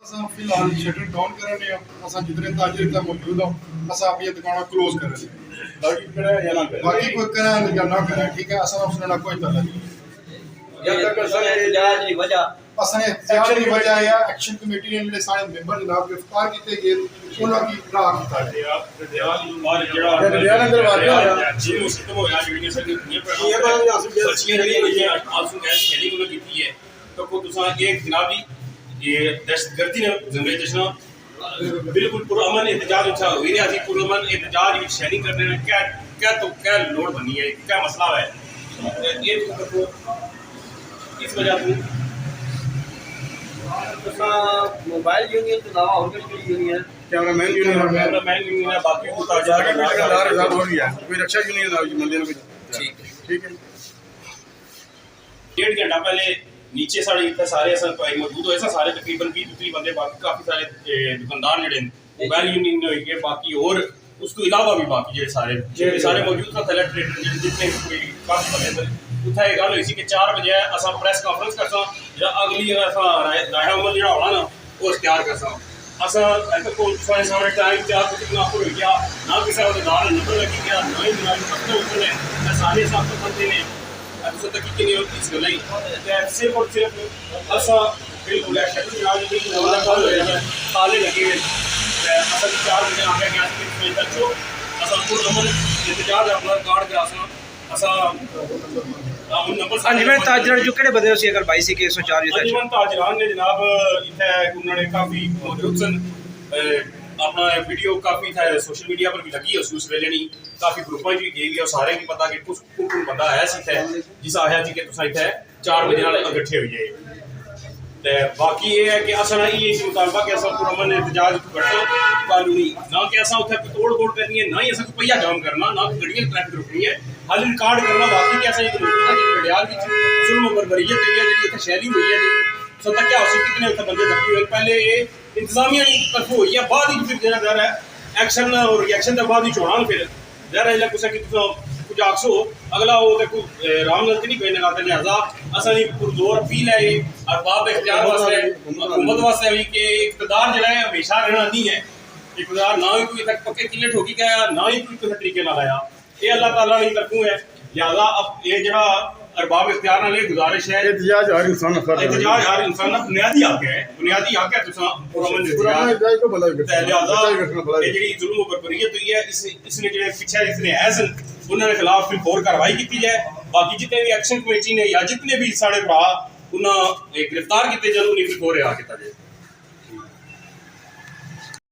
फिलहाल shutter down कर रहे हैं असा जितने ताजिर इतना मौजूद हो असा अपनी दुकान क्लोज कर रहे हैं बाकी करे या ना करे बाकी कोई करे या ना करे ठीक है असा उसने ना कोई तलब नहीं जब तक असा इजाज नहीं वजह असा इजाज नहीं वजह या एक्शन कमेटी ने मेरे सारे मेंबर जनाब गिरफ्तार किए गए उन्हां की इतला कीता है दयाल मार जेड़ा दयाल अंदर वार होया जी मुस्तम होया वीडियो से ये बात सच्ची नहीं हुई है आंसू गैस खेलिंग उन्होंने की है तो को तुसा एक जनाब ये दहशतगर्दी ने जंगे जश्न बिल्कुल पुरअमन एहतजाज अच्छा हुई रहा थी पुरअमन एहतजाज विच शेयरिंग करने ने क्या लोड बनी है क्या मसला है ये तो इस वजह से मोबाइल यूनियन के अलावा और कोई यूनियन कैमरामैन यूनियन है बाकी तो ताजार के ठेकेदार हिसाब हो गया कोई रक्षा यूनियन आ मंदिर में ठीक है 1.5 घंटा पहले नीचे साढ़े इतने सारे असल मौजूद होए सारे तकरीबन 20-30 बंदे बाकी काफ़ी सारे दुकानदार जड़े मोबाइल यूनियन होए बाकी और उसको अलावा भी बाकी जे सारे मौजूद था थले ट्रेडर जितने काफ़ी बंदे उत्थे एक गल हुई सी कि 4 बजे असा प्रेस कॉन्फ्रेंस करसा जेड़ा अगली असा राय अमल जेड़ा होना ना वो इख्तियार करसा असा ऐसे को सारे टाइम 4 बजे ना हो गया ना किसी और दार नंबर लगी गया ना ही ना पत्ते उतने सारे साथ बंदे ने तो तक कि नहीं होती इस गलाई सिर्फ और सिर्फ असा बिल्कुल एक्शन आज भी वाला कॉल हो जाता है खाले लगे असा 4 बजे आ गया कि बच्चों असा पूरा नंबर इंतजार अपना कार्ड के आसा असा नंबर अंजमन ताजर जो केड़े बंदे सी अगर 22 के 104 जो अंजमन ताजरान ने जनाब इथे उन्होंने काफी मौजूद सन अपना वीडियो काफ़ी था सोशल मीडिया पर भी लगी है उस वेले नहीं काफ़ी ग्रुपों भी गई है सारे की पता कि कुछ कौन बंदा आया सी जिस आया जी कि तुम इतने 4 बजे इकट्ठे हो जाए बाकी ये है कि असा ये मुतालबा कि असा पुरअमन एहतजाज करना कानूनी ना कि असा उत्थे तोड़ फोड़ करनी है ना ही असा पहिया जाम करना ना गड्डियां ट्रैफिक रोकनी है हाल रिकॉर्ड करना बाकी कि असा गडियाल जुल्म बरबरीयत जी इतने शैली हुई है सो तक क्या उसे कितने उत्थे बंदे जख्मी हुए पहले ये इंतजामिया की तरफ हुई है बाद ही फिर जेड़ा दर है एक्शन और रिएक्शन के बाद ही छोड़ा फिर दर है कुछ कि कुछ आखसो अगला वो देखो राम गलती नहीं कहने लगाते लिहाजा असा पुरजोर अपील है अरबाब इख्तियार वास्ते हुकूमत वास्ते भी कि इक़्तिदार जो है हमेशा रहना नहीं है इक़्तिदार ना ही कोई तक पक्के किले ठोकी गया ना ही कोई किसी तरीके ना लाया ये अल्लाह ताला की तरफों है लिहाजा अब ये जरा अरबाब इख्तियार नाल गुजारिश है एहतजाज हर इंसान का बुनियादी हक है तुसा पुरअमन एहतजाज को भला लिहाजा ये जेडी जुल्म बरबरीयत हुई है इसने जेडे पीछे इसने है उन्होंने खिलाफ फिर और कार्रवाई की जाए बाकी जितने भी एक्शन कमेटी ने या जितने भी साढ़े भरा उन्हें गिरफ्तार किए जाए उन्हें फिर और रिहा किया जाए।